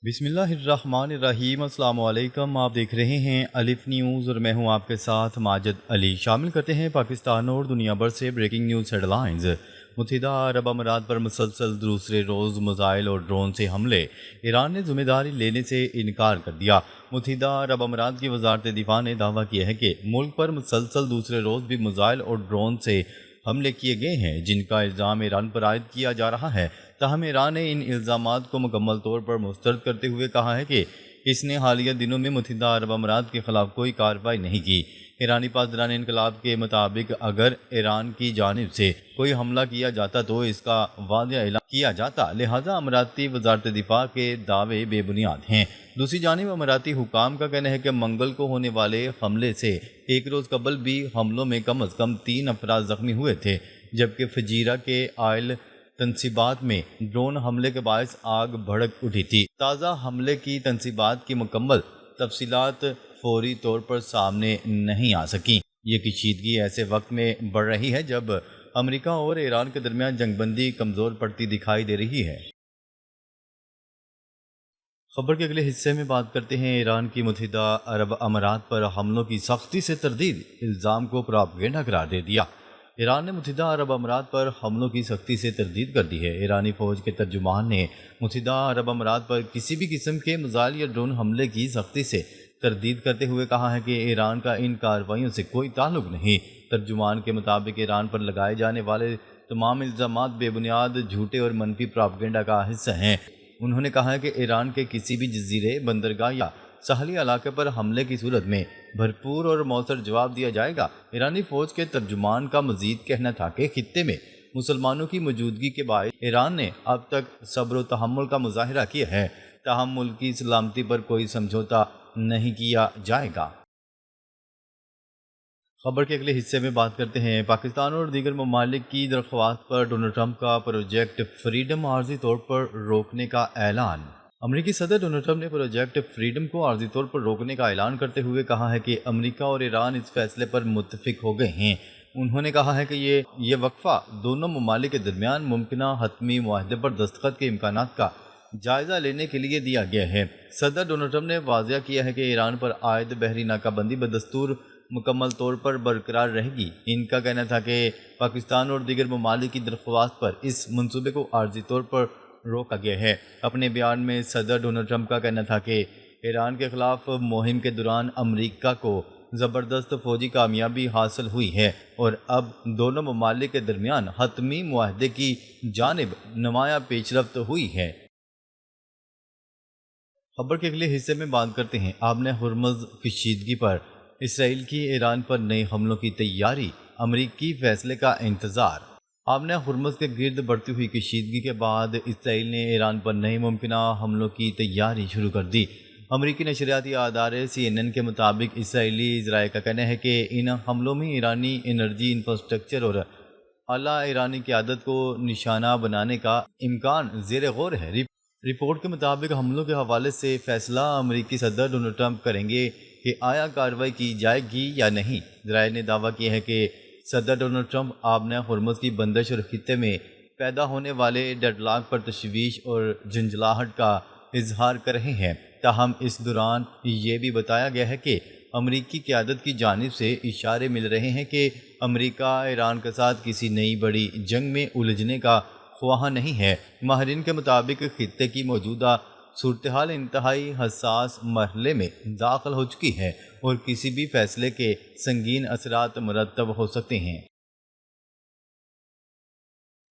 بسم اللہ الرحمن الرحیم۔ السلام علیکم، آپ دیکھ رہے ہیں الف نیوز اور میں ہوں آپ کے ساتھ ماجد علی۔ شامل کرتے ہیں پاکستان اور دنیا بھر سے بریکنگ نیوز ہیڈ لائنز۔ متحدہ عرب امارات پر مسلسل دوسرے روز میزائل اور ڈرون سے حملے، ایران نے ذمہ داری لینے سے انکار کر دیا۔ متحدہ عرب امارات کی وزارت دفاع نے دعویٰ کیا ہے کہ ملک پر مسلسل دوسرے روز بھی میزائل اور ڈرون سے حملے کیے گئے ہیں، جن کا الزام ایران پر عائد کیا جا رہا ہے۔ تاہم ایران نے ان الزامات کو مکمل طور پر مسترد کرتے ہوئے کہا ہے کہ اس نے حالیہ دنوں میں متحدہ عرب امارات کے خلاف کوئی کارروائی نہیں کی۔ ایرانی پاسداران انقلاب کے مطابق اگر ایران کی جانب سے کوئی حملہ کیا جاتا تو اس کا واضح اعلان کیا جاتا، لہٰذا اماراتی وزارت دفاع کے دعوے بے بنیاد ہیں۔ دوسری جانب اماراتی حکام کا کہنا ہے کہ منگل کو ہونے والے حملے سے ایک روز قبل بھی حملوں میں کم از کم 3 افراد زخمی ہوئے تھے، جبکہ فجیرہ کے آئل تنصیبات میں ڈرون حملے کے باعث آگ بھڑک اٹھی تھی۔ تازہ حملے کی تنصیبات کی مکمل تفصیلات فوری طور پر سامنے نہیں آ سکیں۔ یہ کشیدگی ایسے وقت میں بڑھ رہی ہے جب امریکہ اور ایران کے درمیان جنگ بندی کمزور پڑتی دکھائی دے رہی ہے۔ خبر کے اگلے حصے میں بات کرتے ہیں ایران کی متحدہ عرب امارات پر حملوں کی سختی سے تردید، الزام کو پراپیگنڈا قرار دے دیا۔ ایران نے متحدہ عرب امارات پر حملوں کی سختی سے تردید کر دی ہے۔ ایرانی فوج کے ترجمان نے متحدہ عرب امارات پر کسی بھی قسم کے میزائل یا ڈرون حملے کی سختی سے تردید کرتے ہوئے کہا ہے کہ ایران کا ان کارروائیوں سے کوئی تعلق نہیں۔ ترجمان کے مطابق ایران پر لگائے جانے والے تمام الزامات بے بنیاد، جھوٹے اور منفی پراپیگنڈا کا حصہ ہیں۔ انہوں نے کہا ہے کہ ایران کے کسی بھی جزیرے، بندرگاہ یا ساحلی علاقے پر حملے کی صورت میں بھرپور اور مؤثر جواب دیا جائے گا۔ ایرانی فوج کے ترجمان کا مزید کہنا تھا کہ خطے میں مسلمانوں کی موجودگی کے باعث ایران نے اب تک صبر و تحمل کا مظاہرہ کیا ہے، تاہم ملک کی سلامتی پر کوئی سمجھوتا نہیں کیا جائے گا۔ خبر کے اگلے حصے میں بات کرتے ہیں پاکستان اور دیگر ممالک کی درخواست پر ڈونلڈ ٹرمپ کا پروجیکٹ فریڈم عارضی طور پر روکنے کا اعلان۔ امریکی صدر ڈونلڈ ٹرمپ نے پروجیکٹ فریڈم کو عارضی طور پر روکنے کا اعلان کرتے ہوئے کہا ہے کہ امریکہ اور ایران اس فیصلے پر متفق ہو گئے ہیں۔ انہوں نے کہا ہے کہ یہ وقفہ دونوں ممالک کے درمیان ممکنہ حتمی معاہدے پر دستخط کے امکانات کا جائزہ لینے کے لیے دیا گیا ہے۔ صدر ڈونلڈ ٹرمپ نے واضح کیا ہے کہ ایران پر عائد بحری ناکہ بندی بدستور مکمل طور پر برقرار رہے گی۔ ان کا کہنا تھا کہ پاکستان اور دیگر ممالک کی درخواست پر اس منصوبے کو عارضی طور پر روکا گیا ہے۔ اپنے بیان میں صدر ڈونلڈ ٹرمپ کا کہنا تھا کہ ایران کے خلاف مہم کے دوران امریکہ کو زبردست فوجی کامیابی حاصل ہوئی ہے اور اب دونوں ممالک کے درمیان حتمی معاہدے کی جانب نمایاں پیش رفت ہوئی ہے۔ خبر کے اگلے حصے میں بات کرتے ہیں آبِ ہرمز کشیدگی پر اسرائیل کی ایران پر نئے حملوں کی تیاری، امریکی فیصلے کا انتظار۔ آبِ ہرمز کے گرد بڑھتی ہوئی کشیدگی کے بعد اسرائیل نے ایران پر نئے ممکنہ حملوں کی تیاری شروع کر دی۔ امریکی نشریاتی ادارے CNN کے مطابق اسرائیلی ذرائع کا کہنا ہے کہ ان حملوں میں ایرانی انرجی انفراسٹرکچر اور اعلیٰ ایرانی قیادت کو نشانہ بنانے کا امکان زیر غور ہے۔ رپورٹ کے مطابق حملوں کے حوالے سے فیصلہ امریکی صدر ڈونلڈ ٹرمپ کریں گے کہ آیا کارروائی کی جائے گی یا نہیں۔ ذرائع نے دعویٰ کیا ہے کہ صدر ڈونلڈ ٹرمپ آبِ ہرمز کی بندش اور خطے میں پیدا ہونے والے ڈیڈ لاک پر تشویش اور جھنجھلاہٹ کا اظہار کر رہے ہیں۔ تاہم اس دوران یہ بھی بتایا گیا ہے کہ امریکی قیادت کی جانب سے اشارے مل رہے ہیں کہ امریکہ ایران کے ساتھ کسی نئی بڑی جنگ میں الجھنے کا خواہاں نہیں ہے۔ ماہرین کے مطابق خطے کی موجودہ صورتحال انتہائی حساس مرحلے میں داخل ہو چکی ہے اور کسی بھی فیصلے کے سنگین اثرات مرتب ہو سکتے ہیں۔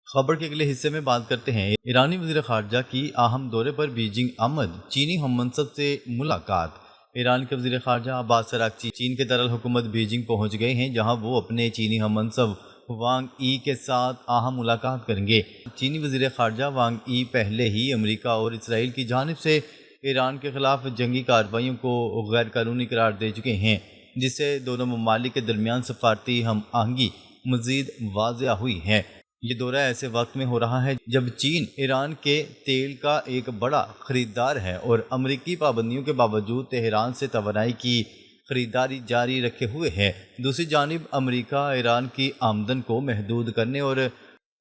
خبر کے اگلے حصے میں بات کرتے ہیں ایرانی وزیر خارجہ کی اہم دورے پر بیجنگ آمد، چینی ہم منصب سے ملاقات۔ ایران کے وزیر خارجہ عباس اراغچی چین کے دارالحکومت بیجنگ پہنچ گئے ہیں، جہاں وہ اپنے چینی ہم منصب وانگ ای کے ساتھ اہم ملاقات کریں گے۔ چینی وزیر خارجہ وانگ ای پہلے ہی امریکہ اور اسرائیل کی جانب سے ایران کے خلاف جنگی کارروائیوں کو غیر قانونی قرار دے چکے ہیں، جس سے دونوں ممالک کے درمیان سفارتی ہم آہنگی مزید واضح ہوئی ہے۔ یہ دورہ ایسے وقت میں ہو رہا ہے جب چین ایران کے تیل کا ایک بڑا خریدار ہے اور امریکی پابندیوں کے باوجود تہران سے توانائی کی خریداری جاری رکھے ہوئے ہے۔ دوسری جانب امریکہ ایران کی آمدن کو محدود کرنے اور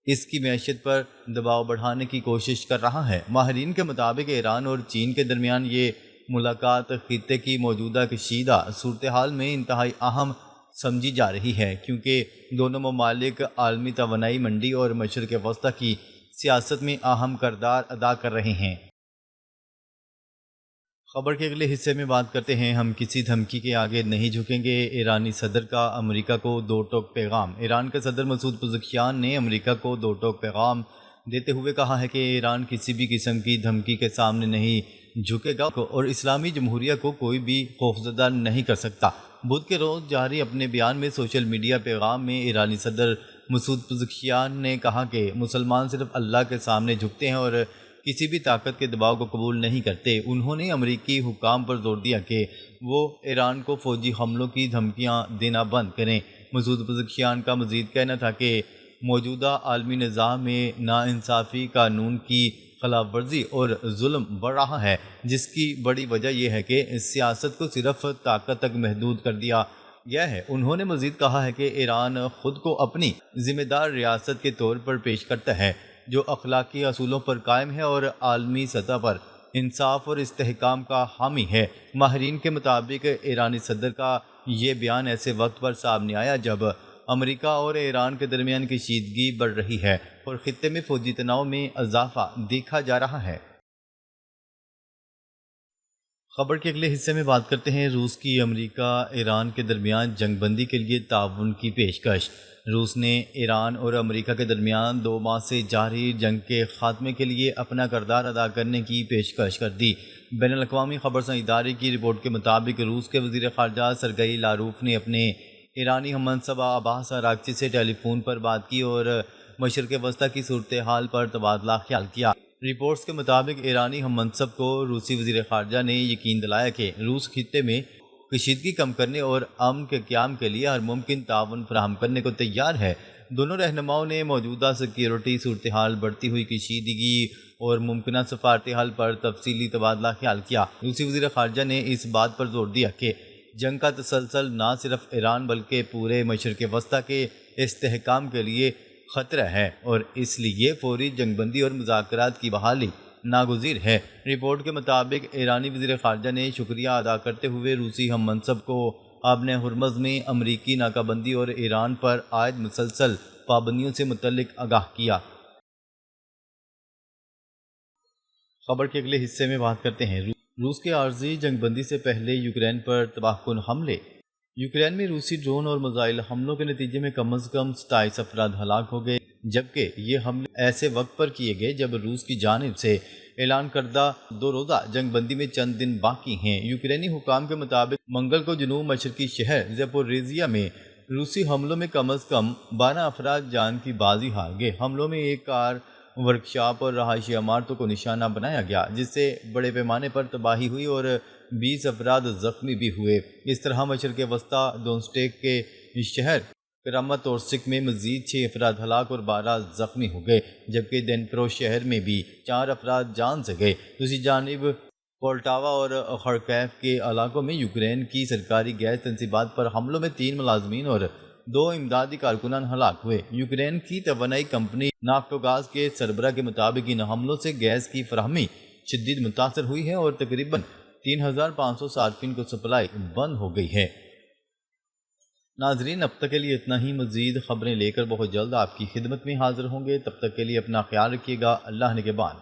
اس کی معیشت پر دباؤ بڑھانے کی کوشش کر رہا ہے۔ ماہرین کے مطابق ایران اور چین کے درمیان یہ ملاقات خطے کی موجودہ کشیدہ صورتحال میں انتہائی اہم سمجھی جا رہی ہے، کیونکہ دونوں ممالک عالمی توانائی منڈی اور مشرق وسطی کی سیاست میں اہم کردار ادا کر رہے ہیں۔ خبر کے اگلے حصے میں بات کرتے ہیں، ہم کسی دھمکی کے آگے نہیں جھکیں گے، ایرانی صدر کا امریکہ کو دو ٹوک پیغام۔ ایران کے صدر مسعود پزشکیان نے امریکہ کو دو ٹوک پیغام دیتے ہوئے کہا ہے کہ ایران کسی بھی قسم کی دھمکی کے سامنے نہیں جھکے گا اور اسلامی جمہوریہ کو کوئی بھی خوفزدہ نہیں کر سکتا۔ بدھ کے روز جاری اپنے بیان میں سوشل میڈیا پیغام میں ایرانی صدر مسعود پزشکیان نے کہا کہ مسلمان صرف اللہ کے سامنے جھکتے ہیں اور کسی بھی طاقت کے دباؤ کو قبول نہیں کرتے۔ انہوں نے امریکی حکام پر زور دیا کہ وہ ایران کو فوجی حملوں کی دھمکیاں دینا بند کریں۔ مسعود پزشکیان کا مزید کہنا تھا کہ موجودہ عالمی نظام میں ناانصافی، قانون کی خلاف ورزی اور ظلم بڑھ رہا ہے، جس کی بڑی وجہ یہ ہے کہ سیاست کو صرف طاقت تک محدود کر دیا گیا ہے۔ انہوں نے مزید کہا ہے کہ ایران خود کو اپنی ذمہ دار ریاست کے طور پر پیش کرتا ہے، جو اخلاقی اصولوں پر قائم ہے اور عالمی سطح پر انصاف اور استحکام کا حامی ہے۔ ماہرین کے مطابق ایرانی صدر کا یہ بیان ایسے وقت پر سامنے آیا جب امریکہ اور ایران کے درمیان کشیدگی بڑھ رہی ہے اور خطے میں فوجی تناؤ میں اضافہ دیکھا جا رہا ہے۔ خبر کے اگلے حصے میں بات کرتے ہیں، روس کی امریکہ ایران کے درمیان جنگ بندی کے لیے تعاون کی پیشکش۔ روس نے ایران اور امریکہ کے درمیان 2 ماہ سے جاری جنگ کے خاتمے کے لیے اپنا کردار ادا کرنے کی پیشکش کر دی۔ بین الاقوامی خبرساں ادارے کی رپورٹ کے مطابق روس کے وزیر خارجہ سرگئی لاروف نے اپنے ایرانی ہم منصب عباس اراغچی سے ٹیلی فون پر بات کی اور مشرق وسطی کی صورتحال پر تبادلہ خیال کیا۔ رپورٹس کے مطابق ایرانی ہم منصب کو روسی وزیر خارجہ نے یقین دلایا کہ روس خطے میں کشیدگی کم کرنے اور امن کے قیام کے لیے ہر ممکن تعاون فراہم کرنے کو تیار ہے۔ دونوں رہنماؤں نے موجودہ سیکیورٹی صورتحال، بڑھتی ہوئی کشیدگی اور ممکنہ سفارتی حل پر تفصیلی تبادلہ خیال کیا۔ روسی وزیر خارجہ نے اس بات پر زور دیا کہ جنگ کا تسلسل نہ صرف ایران بلکہ پورے مشرق وسطی کے استحکام کے لیے خطرہ ہے اور اس لیے فوری جنگ بندی اور مذاکرات کی بحالی ناگزیر ہے۔ رپورٹ کے مطابق ایرانی وزیر خارجہ نے شکریہ ادا کرتے ہوئے روسی ہم منصب کو آبِ ہرمز میں امریکی ناکہ بندی اور ایران پر عائد مسلسل پابندیوں سے متعلق آگاہ کیا۔ خبر کے اگلے حصے میں بات کرتے ہیں، روس کے عارضی جنگ بندی سے پہلے یوکرین پر تباہ کن حملے۔ یوکرین میں روسی ڈرون اور میزائل حملوں کے نتیجے میں کم از کم 27 افراد ہلاک ہو گئے، جبکہ یہ حملے ایسے وقت پر کیے گئے جب روس کی جانب سے اعلان کردہ 2 روزہ جنگ بندی میں چند دن باقی ہیں۔ یوکرینی حکام کے مطابق منگل کو جنوب مشرقی شہر زیپوریزیا میں روسی حملوں میں کم از کم 12 افراد جان کی بازی ہار گئے۔ حملوں میں ایک کار، ورکشاپ اور رہائشی عمارتوں کو نشانہ بنایا گیا، جس سے بڑے پیمانے پر تباہی ہوئی اور 20 افراد زخمی بھی ہوئے۔ اس طرح مشرق وسطی دونسٹیک کے شہر کراماتورسک میں مزید 6 افراد ہلاک اور 12 زخمی ہو گئے، جبکہ دنپرو شہر میں بھی 4 افراد جان سے گئے۔ دوسری جانب پولٹاوا اور خارکیف کے علاقوں میں یوکرین کی سرکاری گیس تنصیبات پر حملوں میں 3 ملازمین اور 2 امدادی کارکنان ہلاک ہوئے۔ یوکرین کی توانائی کمپنی نافٹوگاز کے سربراہ کے مطابق ان حملوں سے گیس کی فراہمی شدید متاثر ہوئی ہے اور تقریباً 3500 صارفین کو سپلائی بند ہو گئی ہے۔ ناظرین، اب تک کے لیے اتنا ہی۔ مزید خبریں لے کر بہت جلد آپ کی خدمت میں حاضر ہوں گے، تب تک کے لیے اپنا خیال رکھیے گا۔ اللہ نگہبان۔